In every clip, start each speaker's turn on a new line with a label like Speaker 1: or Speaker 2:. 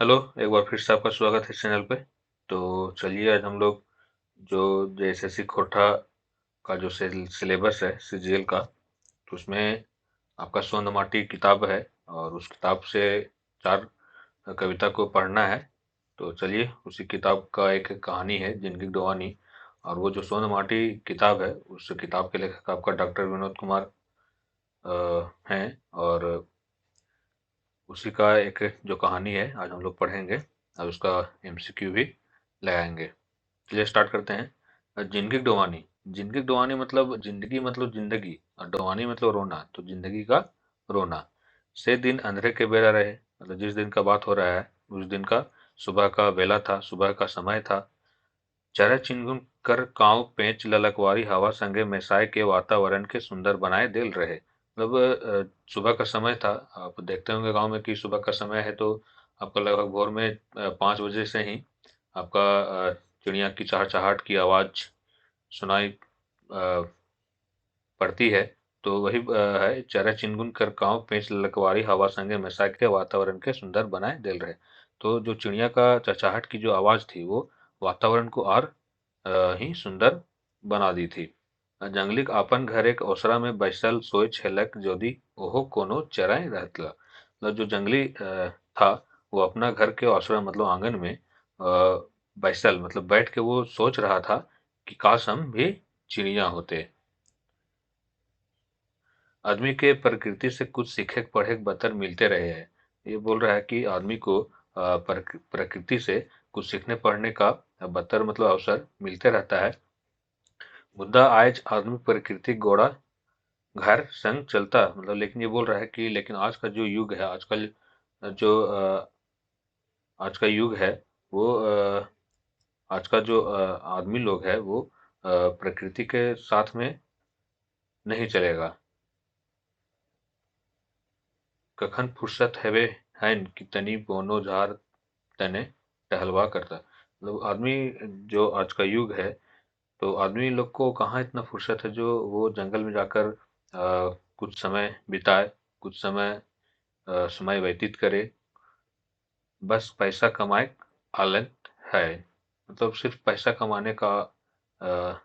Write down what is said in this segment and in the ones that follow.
Speaker 1: Hello, एक बार फिर से आपका स्वागत है इस चैनल पे। तो चलिए आज हम लोग जो जेएसएससी कोटा का जो सिलेबस है सीजीएल का, तो उसमें आपका सोन माटी किताब है और उस किताब से 4 कविता को पढ़ना है। तो चलिए उसी किताब का एक कहानी है जिंदगी डोवानी। और वो जो सोन माटी किताब है उस किताब के लेखक आपका डॉक्टर विनोद कुमार हैं। और उसी का एक जो कहानी है आज हम लोग पढ़ेंगे और उसका एमसीक्यू भी लगाएंगे। चलिए स्टार्ट करते हैं। जिंदगी डोवानी। जिंदगी डोवानी मतलब जिंदगी मतलब जिंदगी और डोवानी मतलब रोना, तो जिंदगी का रोना। से दिन अंधेरे के बेरा रहे, मतलब जिस दिन का बात हो रहा है उस दिन का सुबह का बेला था, सुबह का समय था। चरह चिनगुन कर कांव पेंच ललकवारी हवा संगे मेसाए के वातावरण के सुंदर बनाए दिल रहे। मतलब सुबह का समय था। आप देखते होंगे गांव में कि सुबह का समय है तो आपका लगभग भोर में 5 बजे से ही आपका चिड़िया की चहचहाट की आवाज सुनाई पड़ती है। तो वही है, चरह चिनगुन कर कांव पेंच ललकवारी हवा संगे मेसाए के वातावरण के सुंदर बनाए दिल रहे। तो जो चिड़िया का चहचहाट की जो आवाज थी वो वातावरण को और ही सुंदर बना दी थी। जंगलीक आपन घर एक ओसरा में बैसल सोय छेलक जोदी ओहो कोनो चराई रहतला। मतलब जो जंगली था वो अपना घर के ओसरा मतलब आंगन में बैसल मतलब बैठ के वो सोच रहा था कि काश हम भी चिड़िया होते। आदमी के प्रकृति से कुछ सीखे पढ़े बतर मिलते रहे हैं। ये बोल रहा है कि आदमी को प्रकृति से कुछ सीखने पढ़ने का बतर मतलब अवसर मिलते रहता है। मुद्दा आज आदमी प्रकृति गोड़ा घर संग चलता, मतलब लेकिन ये बोल रहा है कि लेकिन आज का जो युग है, आजकल जो आज का युग है वो आज का जो आदमी लोग है वो प्रकृति के साथ में नहीं चलेगा। कखन फुर्सत हेवे हैन कि तनी बोनो झार तने टहलवा करता। मतलब आदमी जो आज का युग है तो आदमी लोग को कहाँ इतना फुर्सत है जो वो जंगल में जाकर कुछ समय बिताए, कुछ समय व्यतीत करे। बस पैसा कमाए आलत है। मतलब सिर्फ पैसा कमाने का अ,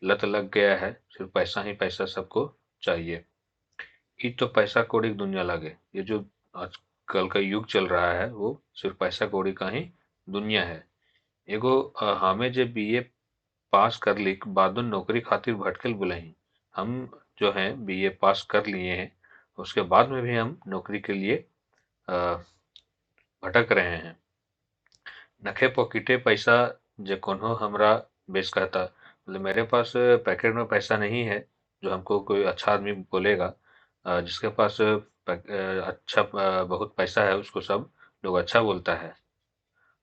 Speaker 1: लत लग गया है, सिर्फ पैसा ही पैसा सबको चाहिए। ई तो पैसा कौड़ी की दुनिया लागे। ये जो आजकल का युग चल रहा है वो सिर्फ पैसा कौड़ी का ही दुनिया है। एगो हमें जे बीए पास कर ली बादुन नौकरी खातिर भटकल बुलही। हम जो हैं बीए पास कर लिए हैं, उसके बाद में भी हम नौकरी के लिए अ, भटक रहे हैं। नखे पॉकेटे पैसा जे कोनो हमरा बेच कहता। मतलब मेरे पास पैकेट में पैसा नहीं है जो हमको कोई अच्छा आदमी बोलेगा। जिसके पास अच्छा बहुत पैसा है उसको सब लोग अच्छा बोलता है।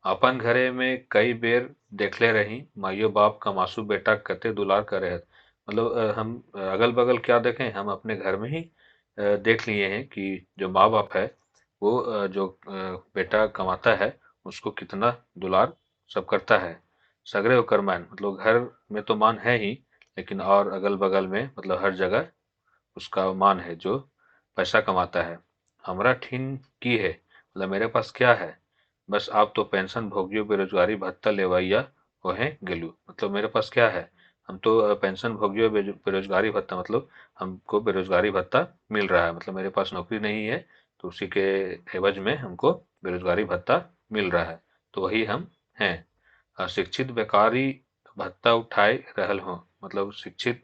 Speaker 1: अपन घरे में कई बेर देखले रही माइयो बाप का मासू बेटा कते दुलार करे है। मतलब हम अगल बगल क्या देखें, हम अपने घर में ही देख लिए हैं कि जो माँ बाप है वो जो बेटा कमाता है उसको कितना दुलार सब करता है। सगरे ओकर मान, मतलब घर में तो मान है ही, लेकिन और अगल बगल में मतलब हर जगह उसका मान है जो पैसा कमाता है। हमरा ठीन की है, मतलब मेरे पास क्या है। बस आप तो पेंशन भोगियो बेरोजगारी भत्ता लेवैया ओहे गेलू। मतलब मेरे पास क्या है, हम तो पेंशन भोगियो बेरोजगारी भत्ता, मतलब हमको बेरोजगारी भत्ता मिल रहा है। मतलब मेरे पास नौकरी नहीं है तो उसी के एवज में हमको बेरोजगारी भत्ता मिल रहा है, तो वही हम हैं। शिक्षित बेकारी भत्ता उठाए रहल हो, मतलब शिक्षित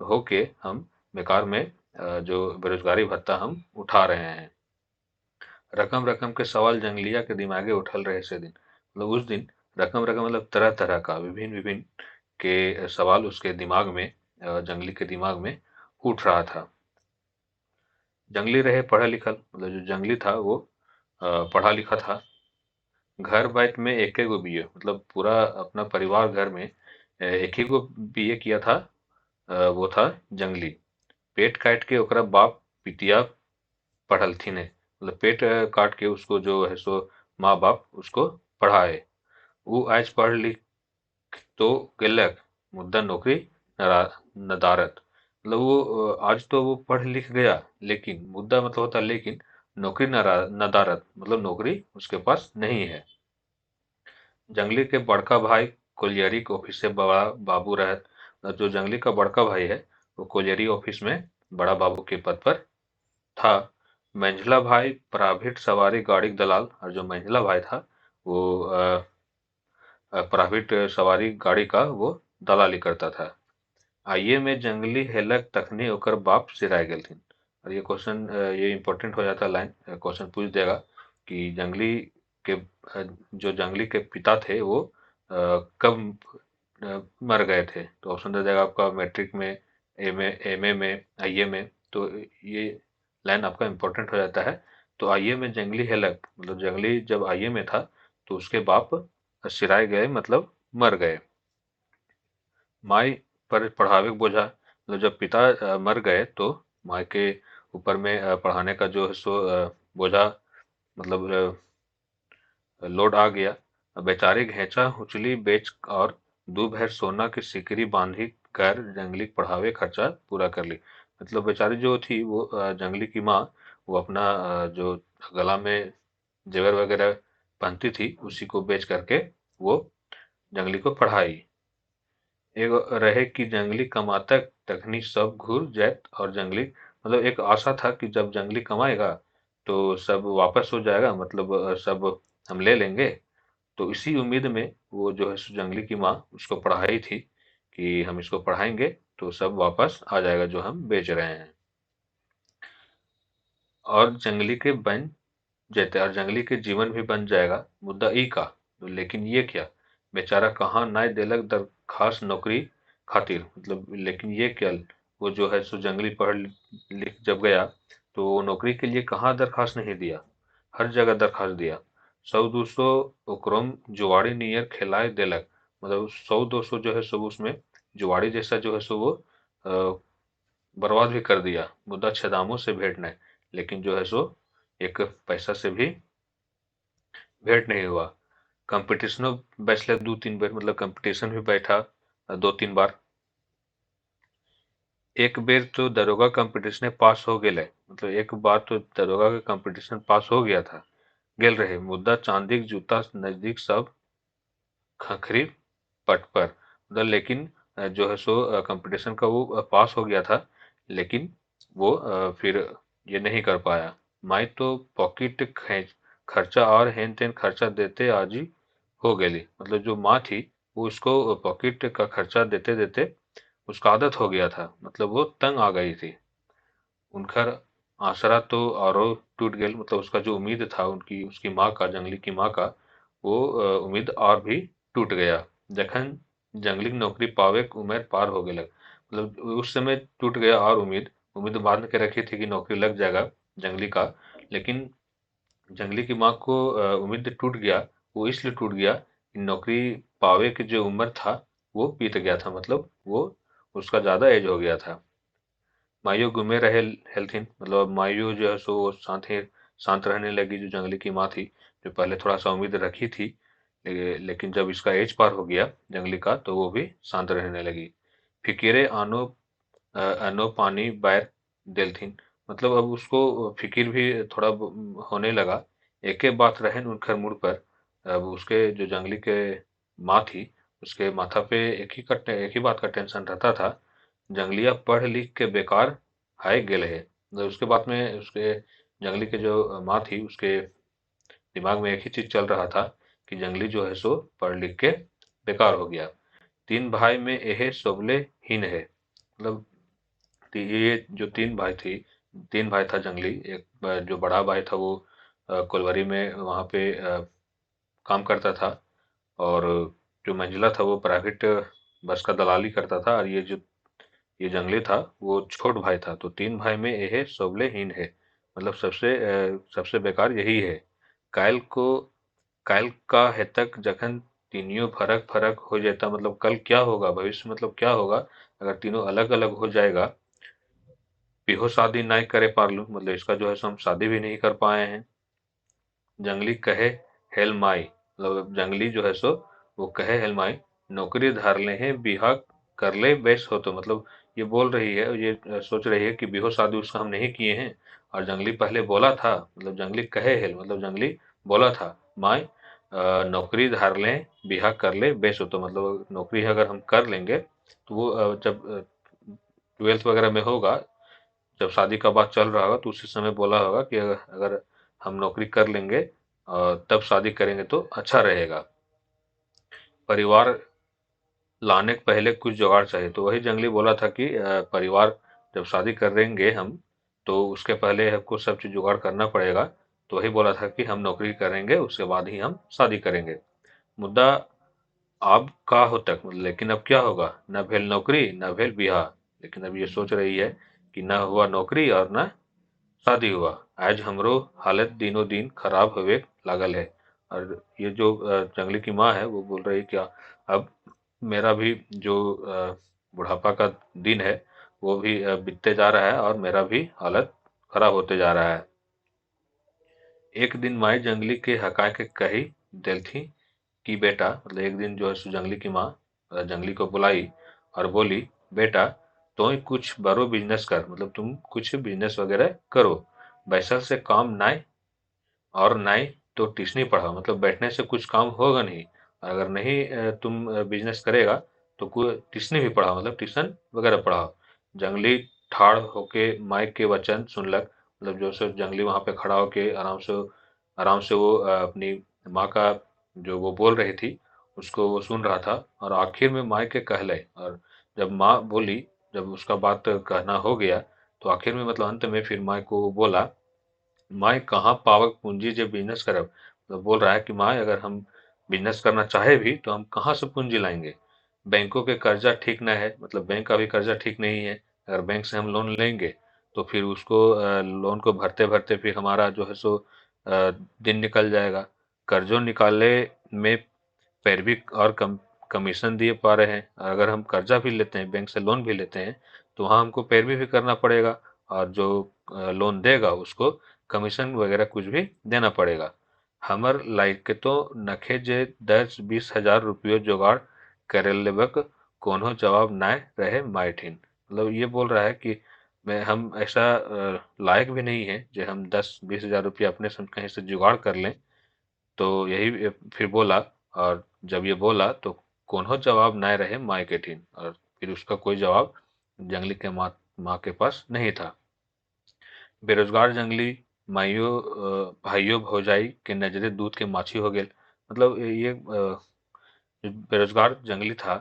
Speaker 1: होके हम बेकार में जो बेरोजगारी भत्ता हम उठा रहे हैं। रकम रकम के सवाल जंगलिया के दिमागे उठल रहे से दिन, मतलब उस दिन रकम रकम मतलब तरह तरह का विभिन्न विभिन्न के सवाल उसके दिमाग में जंगली के दिमाग में उठ रहा था। जंगली रहे पढ़ा लिखल, मतलब जो जंगली था वो पढ़ा लिखा था। घर बैत में एक गो बीए, मतलब पूरा अपना परिवार घर में एक ही गो बीए किया था। वो था जंगली। पेट काट के ओकरा बाप पितिया पढ़लथिन है, मतलब पेट काट के उसको जो है सो माँ बाप उसको पढ़ाए। वो आज पढ़ लिख तो गेलक, मुद्दा नौकरी नदारत। मतलब वो आज तो वो पढ़ लिख गया, लेकिन मुद्दा मतलब होता लेकिन नौकरी नदारद मतलब नौकरी उसके पास नहीं है। जंगली के बड़का भाई कोलियरी के ऑफिस से बड़ा बाबू रहत। जो जंगली का बड़का भाई है वो कोलियरी ऑफिस में बड़ा बाबू के पद पर था। मंझला भाई प्राइवेट सवारी गाड़ी का दलाल, और जो मंझला भाई था वो प्राइवेट सवारी गाड़ी का वो दलाली करता था। आइए में जंगली हेलक तखनी ओकर बाप सिराय गेलथिन। और ये क्वेश्चन ये इम्पोर्टेंट हो जाता, लाइन क्वेश्चन पूछ देगा कि जंगली के जो जंगली के पिता थे वो कब मर गए थे। तो ऑप्शन दे देगा आपका मैट्रिक में, एमए में, आईए में। तो ये लाइन आपका इम्पोर्टेंट हो जाता है। तो आईए में जंगली हेलक मतलब जंगली जब आईए में था तो उसके बाप सिराय गए मतलब मर गए। माई पर पढ़ावे का बोझा मतलब जब पिता मर गए तो माई के ऊपर में पढ़ाने का जो है सो बोझा मतलब लोड आ गया। बेचारी घेचा उचली बेच और दो भैर सोना की सिकरी बांधी कर जंगली पढ़ावे खर्चा पूरा कर ली। मतलब बेचारी जो थी वो जंगली की माँ, वो अपना जो गला में जेवर वगैरह पहनती थी उसी को बेच करके वो जंगली को पढ़ाई। एगो रहे कि जंगली कमाता तखनी सब घुर जात, और जंगली मतलब एक आशा था कि जब जंगली कमाएगा तो सब वापस हो जाएगा, मतलब सब हम ले लेंगे। तो इसी उम्मीद में वो जो है सो जंगली की माँ उसको पढ़ाई थी कि हम इसको पढ़ाएंगे तो सब वापस आ जाएगा जो हम बेच रहे हैं। और जंगली के बन जैते और जंगली के जीवन भी बन जाएगा मुद्दा ई का। तो लेकिन ये क्या, बेचारा कहाँ नाय देलक दरखास्त नौकरी खातिर, मतलब लेकिन ये क्या, वो जो है सो जंगली पढ़ लिख जब गया तो वो नौकरी के लिए कहाँ दरखास्त नहीं दिया, हर जगह दरखास्त दिया। 100-200 ओकरोम जुआड़ी नियर खिलाए देलक, मतलब 100-200 जो है सो उसमें जुआड़ी जैसा जो है सो वो बर्बाद भी कर दिया। मुद्दा छदामों से भेंट नहीं, लेकिन जो है सो एक पैसा से भी भेंट नहीं हुआ। कंपटीशनो बैचलर 2-3 बार, मतलब कंपटीशन भी बैठा 2-3 बार। एक बेर तो दरोगा कंपटीशन पास हो गेले, मतलब एक बार तो दरोगा का कंपटीशन पास हो गया था। गेल रहे मुद्दा चांदी के जूता नजदीक सब खखरी पट पर, मतलब लेकिन जो है सो कंपटीशन का वो पास हो गया था, लेकिन वो फिर ये नहीं कर पाया। माई तो पॉकेट खींच खर्चा और हेन तेन खर्चा देते आज ही हो गई, मतलब जो माँ थी वो उसको पॉकेट का खर्चा देते देते उसका आदत हो गया था, मतलब वो तंग आ गई थी। उनका आसरा तो औरो टूट गया, मतलब उसका जो उम्मीद था उनकी उसकी माँ का, जंगली की माँ का, वो उम्मीद और भी टूट गया। जखन जंगली की नौकरी पावे के उम्र पार हो गया, मतलब उस समय टूट गया और उम्मीद उम्मीद बांध के रखी थी कि नौकरी लग जाएगा जंगली का। लेकिन जंगली की माँ को उम्मीद टूट गया। वो इसलिए टूट गया कि नौकरी पावे के जो उम्र था वो बीत गया था, मतलब वो उसका ज्यादा एज हो गया था। मायूं गुमे रहे हेल्थिन, मतलब अब मायूं जो है सो शांत रहने लगी। जो जंगली की माँ थी, जो पहले थोड़ा सा उम्मीद रखी थी, लेकिन जब इसका एज पार हो गया जंगली का तो वो भी शांत रहने लगी। फिकिरे आनो अनो पानी बैर देलथिन, मतलब अब उसको फिकिर भी थोड़ा होने लगा। एके बात रहन उनकर मुड़ पर, अब उसके जो जंगली के माँ थी उसके माथा पे एक ही बात का टेंशन रहता था। जंगलिया पढ़ लिख के बेकार हाय गेले है, मतलब उसके बाद में उसके जंगली के जो माँ थी उसके दिमाग में एक ही चीज चल रहा था कि जंगली जो है सो पढ़ लिख के बेकार हो गया। तीन भाई में यह सोबले हीन है, मतलब ये जो तीन भाई था जंगली। एक जो बड़ा भाई था वो कोलवरी में वहाँ पे काम करता था, और जो मंझला था वो प्राइवेट बस का दलाली करता था, और ये जंगली था वो छोट भाई था। तो तीन भाई में यह सबले हीन है, मतलब सबसे बेकार यही है। कायल को कायल का हेतक जखन तीनियों फरक फरक हो जाता, मतलब कल क्या होगा, भविष्य मतलब क्या होगा अगर तीनों अलग अलग हो जाएगा। बिहो शादी नहीं करे पारलू, मतलब इसका जो है सो हम शादी भी नहीं कर पाए हैं। जंगली कहे हेल माई, मतलब जंगली जो है सो वो कहे हेल माई, नौकरी धार ले हैं बिहा कर ले बेस हो, तो मतलब ये बोल रही है, ये सोच रही है कि बिहो शादी उसका हम नहीं किए हैं और जंगली पहले बोला था, मतलब जंगली कहे है, मतलब जंगली बोला था, माए नौकरी धार लें, बिहा कर ले बेस हो, तो मतलब नौकरी अगर हम कर लेंगे तो वो जब 12th वगैरह में होगा, जब शादी का बात चल रहा होगा तो उसी समय बोला होगा कि अगर हम नौकरी कर लेंगे तब शादी करेंगे तो अच्छा रहेगा। परिवार लाने के पहले कुछ जुगाड़ चाहिए, तो वही जंगली बोला था कि परिवार जब शादी करेंगे हम, तो उसके पहले हमको सब चीज जुगाड़ करना पड़ेगा। तो वही बोला था कि हम नौकरी करेंगे, उसके बाद ही हम शादी करेंगे। मुद्दा अब का हो तक, लेकिन अब क्या होगा, न भेल नौकरी न भेल बिहा। लेकिन अब ये सोच रही है कि न हुआ नौकरी और न शादी हुआ। आज हमरो हालत दिनों दिन खराब होवे लागल है। और ये जो जंगली की माँ है वो बोल रही है क्या, अब मेरा भी जो बुढ़ापा का दिन है वो भी बीतते जा रहा है और मेरा भी हालत खराब होते जा रहा है। एक दिन माई जंगली के हका के कही दिल थी कि बेटा, मतलब एक दिन जो है सो जंगली की माँ जंगली को बुलाई और बोली, बेटा तो ही कुछ बड़ो बिजनेस कर, मतलब तुम कुछ बिजनेस वगैरह करो, बैसल से काम नाय, और नाई तो ट्यूशनी पढ़ाओ, मतलब बैठने से कुछ काम होगा नहीं। और अगर नहीं तुम बिजनेस करेगा तो कोई ट्यूशनी भी पढ़ाओ, मतलब ट्यूशन वगैरह पढ़ाओ। जंगली ठाड़ होके माइक के वचन सुनलक, मतलब जो सो जंगली वहां पे खड़ा होके आराम से वो अपनी माँ का जो वो बोल रही थी उसको वो सुन रहा था। और आखिर में माई के कहले, और जब माँ बोली, जब उसका बात कहना हो गया, तो आखिर में मतलब अंत में फिर माई को बोला, माँ कहाँ पावक पूंजी जे बिजनेस करब, तो बोल रहा है कि माँ अगर हम बिजनेस करना चाहे भी तो हम कहाँ से पूंजी लाएंगे। बैंकों के कर्जा ठीक न है, मतलब बैंक का भी कर्जा ठीक नहीं है। अगर बैंक से हम लोन लेंगे तो फिर उसको लोन को भरते भरते फिर हमारा जो है सो दिन निकल जाएगा। कर्जों निकालने में पैरवी और कमीशन दिए पा रहे हैं। अगर हम कर्जा भी लेते हैं, बैंक से लोन भी लेते हैं, तो वहाँ हमको पैरवी भी करना पड़ेगा, और जो लोन देगा उसको कमीशन वगैरह कुछ भी देना पड़ेगा। हमर लाइक के तो नखे जे 10-20 हजार रुपये जुगाड़ करे लेबक कोनो जवाब नाय रहे मायठिन। मतलब ये बोल रहा है कि मैं हम ऐसा लायक भी नहीं है जो हम 10-20 हजार रुपया अपने से कहीं से जुगाड़ कर लें। तो यही फिर बोला, और जब ये बोला तो कोनो जवाब ना रहे माय के ठीन, और फिर उसका कोई जवाब जंगली के माँ माँ के पास नहीं था। बेरोजगार जंगली माइयो भाइयों भौजाई के नजरे दूध के माछी हो गए। मतलब ये जो बेरोजगार जंगली था,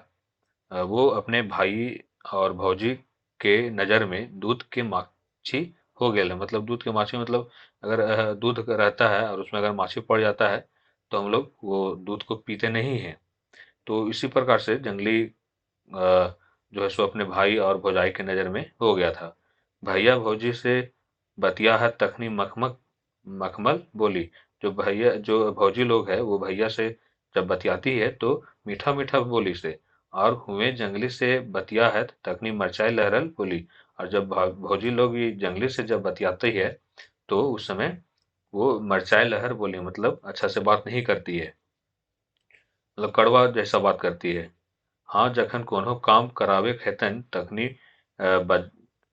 Speaker 1: वो अपने भाई और भौजी के नजर में दूध के माछी हो गए है। मतलब दूध के माछी मतलब अगर दूध रहता है और उसमें अगर माछी पड़ जाता है तो हम लोग वो दूध को पीते नहीं हैं। तो इसी प्रकार से जंगली जो है सो अपने भाई और भौजाई के नज़र में हो गया था। भैया भौजी से बतिया है तखनी मखमक मखमल बोली। जो भैया जो भौजी लोग है वो भैया से जब बतियाती है तो मीठा मीठा बोली से, और हुए जंगली से बतिया है तखनी मरचाई लहरल बोली। और जब भौजी लोग ये जंगली से जब बतियाती है तो उस समय वो मरचाई लहर बोली, मतलब अच्छा से बात नहीं करती है, मतलब कड़वा जैसा बात करती है। हाँ जखन कोनो काम करावे खेतन तखनी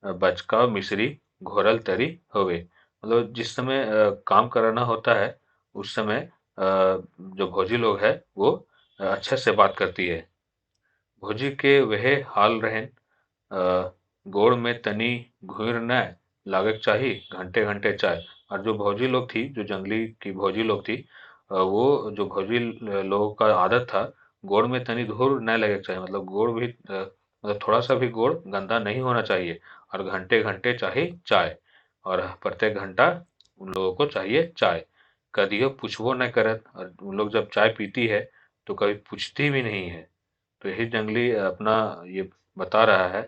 Speaker 1: बचका मिश्री घोरल तरी होवे। मतलब जिस समय काम कराना होता है उस समय जो भौजी लोग है वो अच्छे से बात करती है। भौजी के वह हाल रहन, गोड़ में तनी घुर न लागक चाही घंटे घंटे चाय। और जो भौजी लोग थी, जो जंगली की भौजी लोग थी, वो जो भौजी लोगों का आदत था, गोड़ में तनी धूल न लगे चाहिए, मतलब गोड़ भी मतलब थोड़ा सा भी गोड़ गंदा नहीं होना चाहिए। और घंटे घंटे चाहे चाय, और प्रत्येक घंटा उन लोगों को चाहिए चाय। कदियो पूछबो न करत, और उन लोग जब चाय पीती है तो कभी पूछती भी नहीं है। तो यही जंगली अपना ये बता रहा है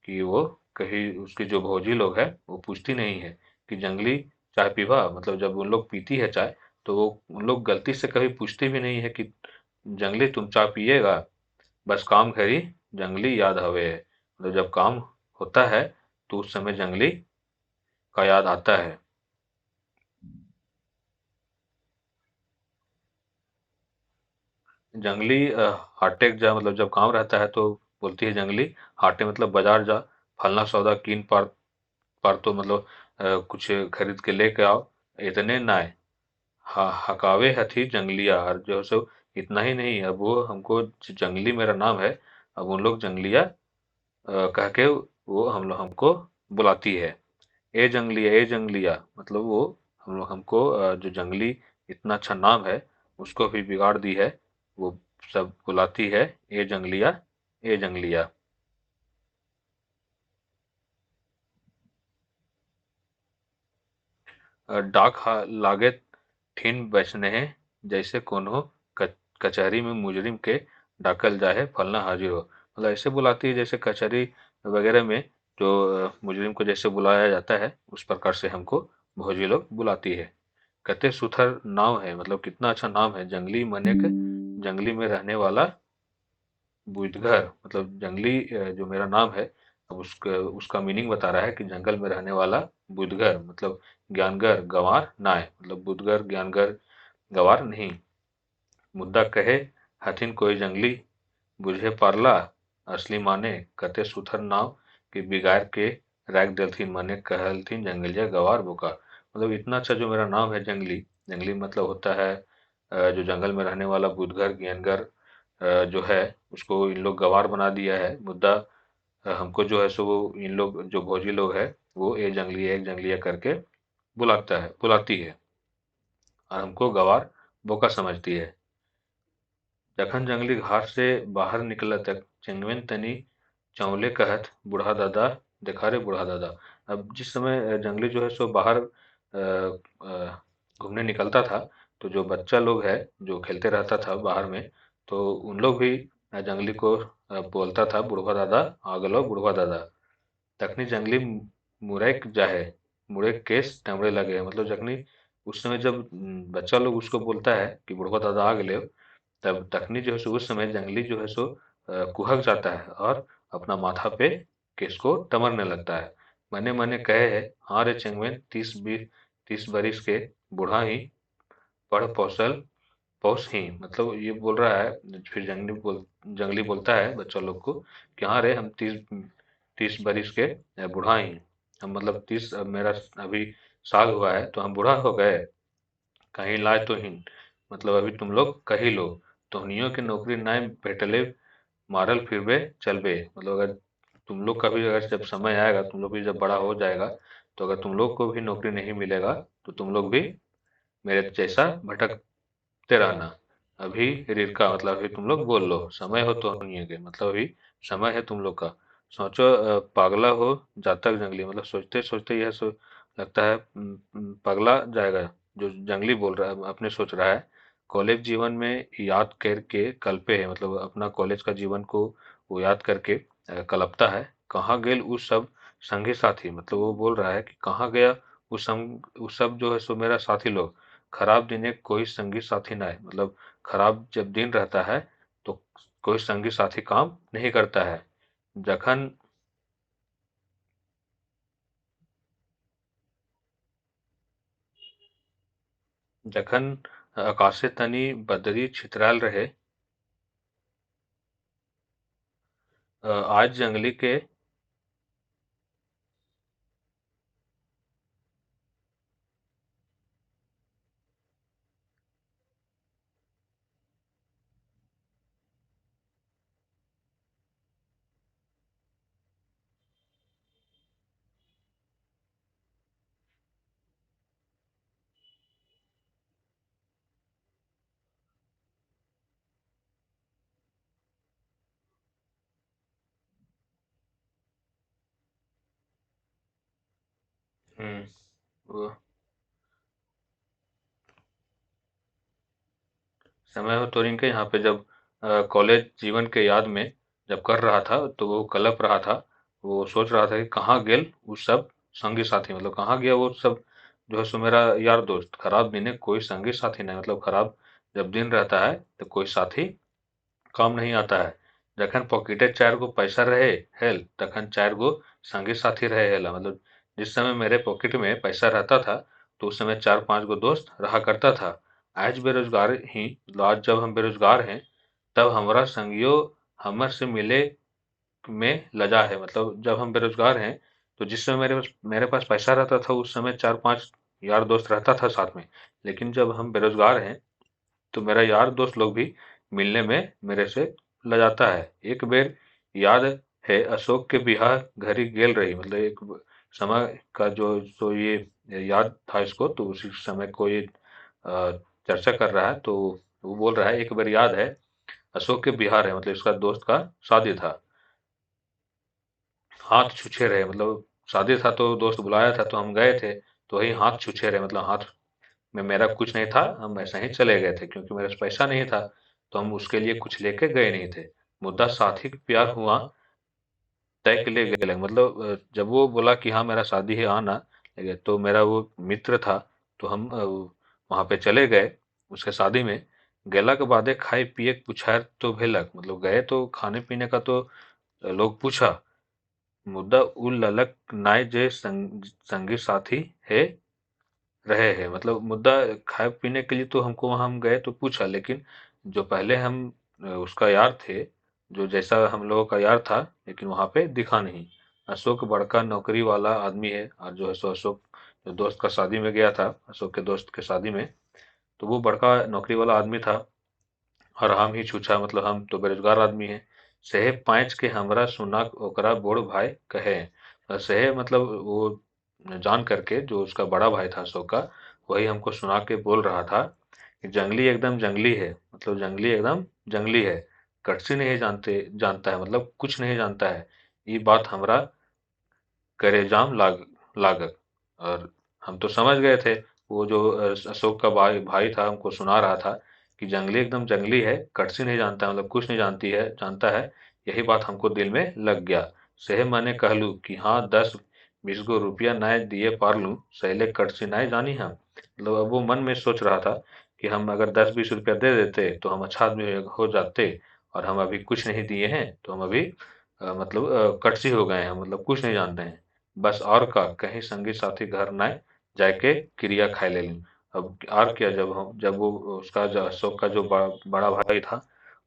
Speaker 1: कि वो कहीं उसकी जो भौजी लोग है वो पूछती नहीं है कि जंगली चाय पीवा, मतलब जब उन लोग पीती है चाय तो वो उन लोग गलती से कभी पूछती भी नहीं है कि जंगली तुम चाय पिएगा। बस काम करी जंगली याद हवे है, मतलब जब काम होता है तो उस समय जंगली का याद आता है। जंगली हाटे जा, मतलब जब काम रहता है तो बोलती है जंगली, हाटे मतलब बाजार जा, फलना सौदा कीन पार पार, तो मतलब कुछ खरीद के लेके आओ, इतने नाय हकावे हथी जंगलिया। और जो सो इतना ही नहीं, अब वो हमको जंगली मेरा नाम है, अब उन लोग जंगलिया कह के वो हम लोग हमको बुलाती है। ए जंगलिया, ए जंगलिया, मतलब वो हम लोग हमको जो जंगली इतना अच्छा नाम है उसको भी बिगाड़ दी है। वो सब बुलाती है ए जंगलिया, ए जंगलिया। डाक लागे ठीन बैसनेह, जैसे कोनो कचहरी में मुजरिम के डाकल जाए फलना हाजिर हो। मतलब ऐसे बुलाती है जैसे कचहरी वगैरह में जो मुजरिम को जैसे बुलाया जाता है उस प्रकार से हमको भौजी लोग बुलाती है। कते सुथर नाम है, मतलब कितना अच्छा नाम है, जंगली मने के जंगली में रहने वाला बुइतघर। मतलब जंगली जो मेरा नाम है, अब उसका उसका मीनिंग बता रहा है कि जंगल में रहने वाला बुइतघर, मतलब ज्ञानगर गंवार नाय, मतलब बुइतघर ज्ञानगर गंवार नहीं। मुद्दा कहे हथिन कोई जंगली, बुझे पारला असली माने कते सुथर नाव कि बिगाड़ के रख देलथिन, माने कहलथिन जंगलिया गवार बोका। मतलब इतना अच्छा जो मेरा नाम है जंगली, जंगली मतलब होता है जो जंगल में रहने वाला बुदगर ज्ञानगर जो है उसको इन लोग गवार बना दिया है। मुद्दा हमको जो है सो वो इन लोग जो भोजी लोग है वो एक जंगलिया करके बुलाती है और हमको गवार बोका समझती है। जखन जंगली घाट से बाहर निकला तक चंगवें तनी चौले कहत बूढ़ा दादा, देखा रे बूढ़ा दादा। अब जिस समय जंगली जो है सो बाहर घूमने निकलता था, तो जो बच्चा लोग है जो खेलते रहता था बाहर में, तो उन लोग भी जंगली को बोलता था बुढ़वा दादा, आ गलो बुढ़वा दादा। तखनी जंगली मुरैक जाहे, मुड़े केस टमड़े लगे। मतलब जखनी उस समय जब बच्चा लोग उसको बोलता है कि बुढ़वा दादा आ गए, तब तखनी जो है सो उस समय जंगली जो है सो कुहक जाता है और अपना माथा पे केस को टमरने लगता है। मने मने कहे है, हाँ रे चंगवें 30 बरिस के बूढ़ा ही पढ़ कौशल पौस ही। मतलब ये बोल रहा है, फिर जंगली बोलता है बच्चा लोग को कि हाँ रे हम 30 बरिस के बूढ़ा ही, हम मतलब 30 मेरा अभी साल हुआ है तो हम बूढ़ा हो गए। कहीं लाए तो ही, मतलब अभी तुम लोग कही लो, तोहनियों के नौकरी नाय भेटले मारल फिरबे चलबे। मतलब अगर तुम लोग का भी अगर जब समय आएगा, तुम लोग भी जब बड़ा हो जाएगा, तो अगर तुम लोग को भी नौकरी नहीं मिलेगा तो तुम लोग भी मेरे जैसा भटकते रहना। अभी रिरका, मतलब अभी तुम लोग बोल लो, समय हो तो नहीं के, मतलब अभी समय है तुम लोग का। सोचो पागला हो जातक जंगली, मतलब सोचते सोचते यह लगता है पगला जाएगा। जो जंगली बोल रहा है अपने सोच रहा है, कॉलेज जीवन में याद करके कल्पे है, मतलब अपना कॉलेज का जीवन को वो याद करके कलपता है। कहाँ गेल उस सब संगी साथी, मतलब वो बोल रहा है कि कहाँ गया उस सब जो है सो मेरा साथी लोग। खराब दिन एक कोई संगी साथी ना है, मतलब खराब जब दिन रहता है तो कोई संगी साथी काम नहीं करता है। जखन जखन आकाशे तनी बदरी छितराल रहे, आज जंगली के वो समय हो तो इनके यहाँ पे जब कॉलेज जीवन के याद में जब कर रहा था तो वो कलप रहा था। वो सोच रहा था कि कहाँ गेल वो सब संगी साथी, मतलब कहाँ गया वो सब जो है सो मेरा यार दोस्त। खराब दिन है कोई संगी साथी नहीं, मतलब खराब जब दिन रहता है तो कोई साथी काम नहीं आता है। जखन पॉकेटे 4 गो पैसा रहे हेल, तखन 4 गो संगी साथी रहे हेला। मतलब जिस समय मेरे पॉकेट में पैसा रहता था तो उस समय 4-5 गो दोस्त रहा करता था। आज बेरोजगार ही, मतलब आज जब हम बेरोजगार हैं तब हमारा संगियो हमर से मिले में लजा है। मतलब जब हम बेरोजगार हैं तो जिस समय मेरे पास पैसा रहता था उस समय 4-5 यार दोस्त रहता था साथ में। लेकिन जब हम बेरोजगार हैं तो मेरा यार दोस्त लोग भी मिलने में मेरे से लजाता है। एक बेर याद है अशोक के बियाह घरी गेल रही, मतलब एक समय का जो ये याद था इसको, तो उसी समय को ये चर्चा कर रहा है। तो वो बोल रहा है एक बार याद है अशोक के बिहार है, मतलब इसका दोस्त का शादी था, हाथ छुछे रहे, मतलब शादी था तो दोस्त बुलाया था तो हम गए थे, तो वही हाथ छुछे रहे, मतलब हाथ में मेरा कुछ नहीं था, हम ऐसा ही चले गए थे क्योंकि मेरे पास पैसा नहीं था, तो हम उसके लिए कुछ लेके गए नहीं थे। मुद्दा साथी का प्यार हुआ तय के लिए गए, मतलब जब वो बोला कि हाँ मेरा शादी है आना, तो मेरा वो मित्र था, तो हम वहाँ पे चले गए उसके शादी में। गेला के बादे खाए पिए के पुछार तो भेलक, मतलब गए तो खाने पीने का तो लोग पूछा, मुद्दा उ ललक नाय जे संगी साथी है रहे हैं, मतलब मुद्दा खाए पीने के लिए तो हमको वहां हम गए तो पूछा, लेकिन जो पहले हम उसका यार थे, जो जैसा हम लोगों का यार था, लेकिन वहां पे दिखा नहीं। अशोक बड़का नौकरी वाला आदमी है, और जो है सो अशोक जो दोस्त का शादी में गया था, अशोक के दोस्त के शादी में, तो वो बड़का नौकरी वाला आदमी था, और हम ही छूछा, मतलब हम तो बेरोजगार आदमी हैं। सहे पैंच के हमरा सुना ओकरा बड़ भाई कहे, सहे मतलब वो जान करके जो उसका बड़ा भाई था अशोक का, वही हमको सुना के बोल रहा था कि जंगली एकदम जंगली है, मतलब जंगली एकदम जंगली है, कटसी नहीं जानता है, मतलब कुछ नहीं जानता है। ये बात हमरा करेजाम लागक, और हम तो समझ गए थे। वो जो अशोक का भाई भाई था हमको सुना रहा था कि जंगली एकदम जंगली है, कटसी नहीं जानता, मतलब कुछ नहीं जानता है। यही बात हमको दिल में लग गया। सेहे मने कहलू कि हाँ 10-20 गो रुपया नाय दिए पारलू, सैले कटसी नाय जानी हम, मतलब अब वो मन में सोच रहा था कि हम अगर 10-20 रुपया दे देते तो हम अच्छा आदमी हो जाते, और हम अभी कुछ नहीं दिए हैं तो हम अभी मतलब कटसी हो गए हैं, मतलब कुछ नहीं जानते हैं। बस और का कहीं संगी साथी घर न जाके क्रिया खाए ले लें। अब और क्या, जब वो उसका जो अशोक का जो बड़ा भाई था,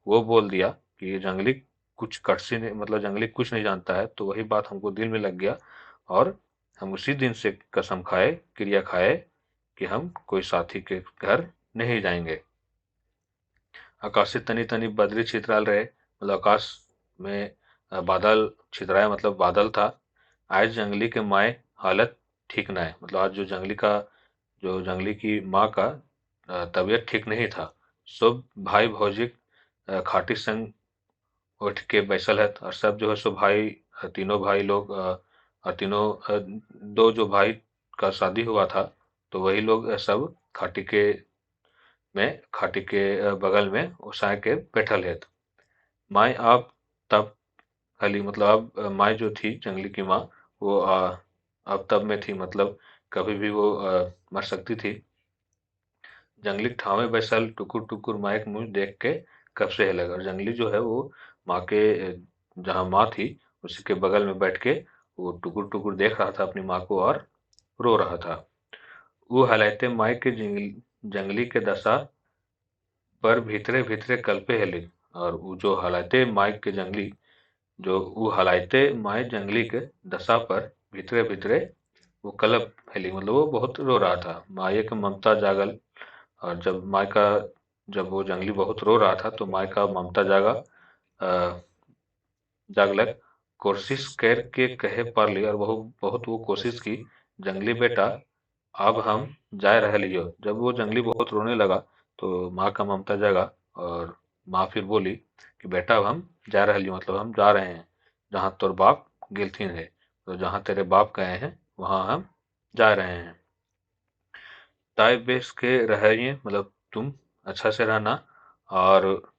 Speaker 1: वो बोल दिया कि ये जंगली कुछ कटसी नहीं, मतलब जंगली कुछ नहीं जानता है, तो वही बात हमको दिल में लग गया, और हम उसी दिन से कसम खाए, क्रिया खाए कि हम कोई साथी के घर नहीं जाएंगे। आकाश से तनी तनी बदरी छितराल रहे, मतलब आकाश में बादल छितराया, मतलब बादल था। आज जंगली के माए हालत ठीक ना है, मतलब आज जो जंगली की माँ का तबीयत ठीक नहीं था। सब भाई भौजी खाटी संग उठ के बैसल है, और सब जो है सो भाई तीनों भाई लोग और तीनों दो जो भाई का शादी हुआ था, तो वही लोग सब खाटी के बगल में ओसाए के बैठल है। माई आप तब खाली, मतलब अब माई जो थी जंगली की माँ, वो अब तब में थी, मतलब कभी भी वो मर सकती थी। जंगली ठावे बैसल टुकुर टुकुर माँ के मुंह देख के कब से लगा, और जंगली जो है वो माँ के जहाँ माँ थी उसी के बगल में बैठ के वो टुकुर टुकुर देख रहा था अपनी माँ को, और रो रहा था। वो हालाते माई के जंगली के दशा पर भीतरे भीतरे कल्पे हेली, और वो जो हालाते माई के जंगली जो वो हलाइते माए जंगली के दशा पर भीतरे भीतरे वो कलप फैली, मतलब वो बहुत रो रहा था। माए के ममता जागल, और जब वो जंगली बहुत रो रहा था तो माए का ममता जागलक। कोशिश करके कहे पर लिया, और बहुत बहुत वो कोशिश की, जंगली बेटा अब हम जा रहे लियो। जब वो जंगली बहुत रोने लगा तो माँ का ममता जगा, और माँ फिर बोली कि बेटा अब हम जा रहे लियो, मतलब हम जा रहे हैं जहाँ तोर बाप गिलथिन है, तो जहाँ तेरे बाप गए हैं वहाँ हम जा रहे हैं। ताई बेस के रहिए, मतलब तुम अच्छा से रहना, और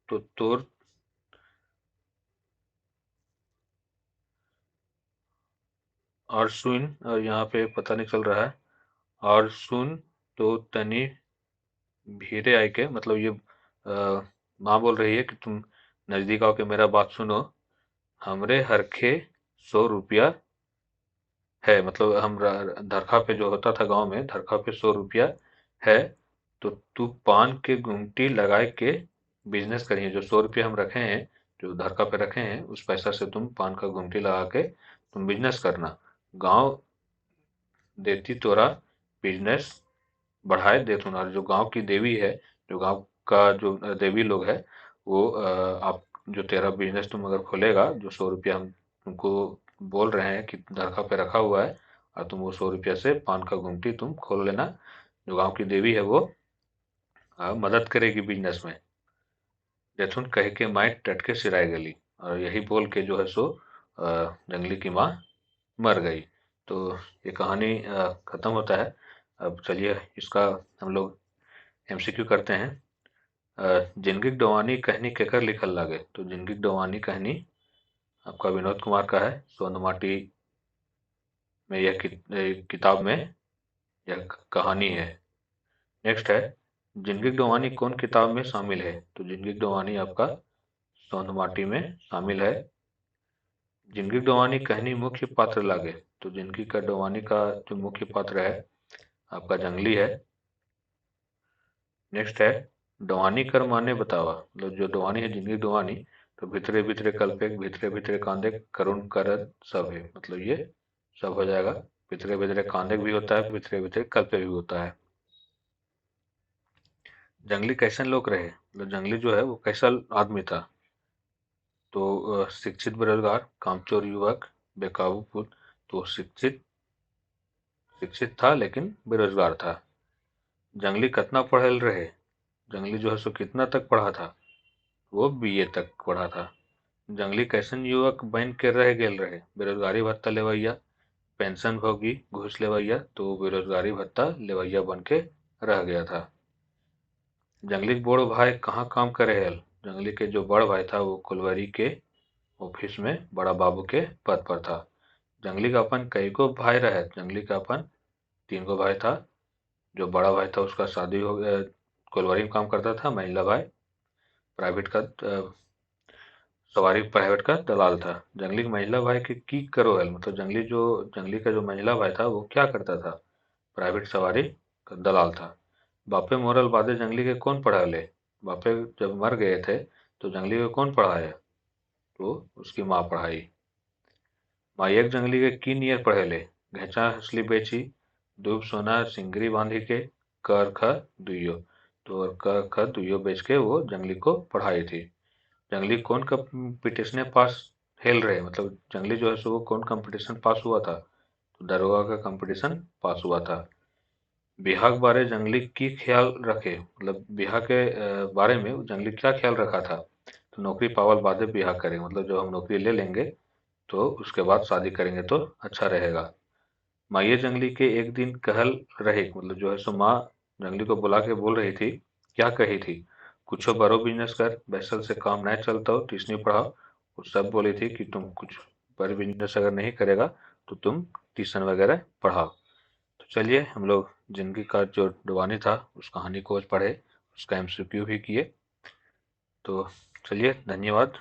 Speaker 1: तो तोर और सुन, और यहाँ पे पता नहीं चल रहा है, और सुन तो तनी भीरे आई के, मतलब ये माँ बोल रही है कि तुम नजदीक आओ के मेरा बात सुनो। हमरे हरखे 100 रुपया है, मतलब धरखा पे जो होता था गांव में, धरखा पे 100 रुपया है, तो तू पान के गुमटी लगाए के बिजनेस करिए। जो 100 रुपया हम रखे हैं, जो धरखा पे रखे हैं, उस पैसा से तुम पान का गुमटी लगा के तुम बिजनेस करना, गांव देती तोरा बिजनेस बढ़ाए देथुन। और जो गांव की देवी है, जो गांव का जो देवी लोग है, वो आप जो तेरा बिजनेस तुम अगर खोलेगा, जो 100 रुपया हम तुमको बोल रहे हैं कि धरखा पे रखा हुआ है, और तुम वो 100 रुपया से पान का गुमटी तुम खोल लेना। जो गांव की देवी है वो मदद करेगी बिजनेस में। जैथुन कह के माई टटके सिराय गली, और यही बोल के जो है सो जंगली की माँ मर गई। तो ये कहानी खत्म होता है। अब चलिए इसका हम लोग एमसीक्यू करते हैं। जिंदगी डोवानी कहनी केकर लिखल लागे। तो जिंदगी डोवानी कहनी आपका विनोद कुमार का है। सोनमाटी में यह किताब में यह कहानी है। नेक्स्ट है, जिंदगी डोवानी कौन किताब में शामिल है। तो जिंदगी डोवानी आपका सोनमाटी में शामिल है। जिंदगी डोवानी कहनी मुख्य पात्र लागे। तो जिंदगी का डोवानी का जो मुख्य पात्र है आपका जंगली है। नेक्स्ट है, डोवानी कर माने बतावा। मतलब जो डोवानी है जिंदगी डोवानी, तो भितरे भितरे कल्पे भितरे भितरे कांदे करुण करत सब है। मतलब ये सब हो जाएगा। भितरे भितरे कांदे भी होता है, भितरे भितरे कल्पे भी होता है। जंगली कैसन लोग रहे। मतलब जंगली जो है वो कैसा आदमी था। तो शिक्षित बेरोजगार, कामचोर युवक, बेकाबू पुत। तो शिक्षित शिक्षित था लेकिन बेरोजगार था। जंगली कितना पढ़ल रहे। जंगली जो है सो कितना तक पढ़ा था। वो बीए तक पढ़ा था। जंगली कैसन युवक बन के रह गेल रहे। बेरोजगारी भत्ता लेवैया, पेंशन भोगी, घूस लेवैया। तो बेरोजगारी भत्ता लेवैया बन के रह गया था। जंगली के बड़ भाई कहाँ काम करे हल। जंगली के जो बड़ भाई था वो कुलवरी के ऑफिस में बड़ा बाबू के पद पर था। जंगली का अपन कई को भाई रहे। जंगली का अपन 3 गो भाई था। जो बड़ा भाई था उसका शादी हो गया, कोलवारी में काम करता था। महिला भाई प्राइवेट का सवारी प्राइवेट का दलाल था। जंगली के महिला भाई के की करो है। मतलब जंगली का जो महिला भाई था वो क्या करता था, प्राइवेट सवारी का दलाल था। बापे मोरल बादे जंगली के कौन पढ़ा ले। बापे जब मर गए थे तो जंगली को कौन पढ़ाया। तो उसकी माँ पढ़ाई। मायक जंगली के की नियर पढ़े ले। घेचा हंसली बेची, दूब सोना सिंगरी बांधी के, कर ख दुइयो। तो कर ख दुइयो बेच के वो जंगली को पढ़ाई थी। जंगली कौन कंपटीशन पास खेल रहे। मतलब जंगली जो है सो वो कौन कंपटीशन पास हुआ था। तो दरोगा का कंपटीशन पास हुआ था। बिहार के बारे जंगली की ख्याल रखे। मतलब बिहार के बारे में जंगली क्या ख्याल रखा था। तो नौकरी पावल बादे बिहार करें। मतलब जब हम नौकरी ले लेंगे तो उसके बाद शादी करेंगे तो अच्छा रहेगा। माहिए जंगली के एक दिन कहल रहे। मतलब जो है सो माँ जंगली को बुला के बोल रही थी। क्या कही थी, कुछो बड़ो बिजनेस कर, बैसल से काम नहीं चलता हो, ट्यूशनी पढ़ाओ। वो सब बोली थी कि तुम कुछ बड़े बिजनेस अगर नहीं करेगा तो तुम ट्यूशन वगैरह पढ़ाओ। तो चलिए हम लोग जिंदगी का जो डुबानी था उस कहानी को पढ़े, उसका एमसीक्यू भी किए। तो चलिए धन्यवाद।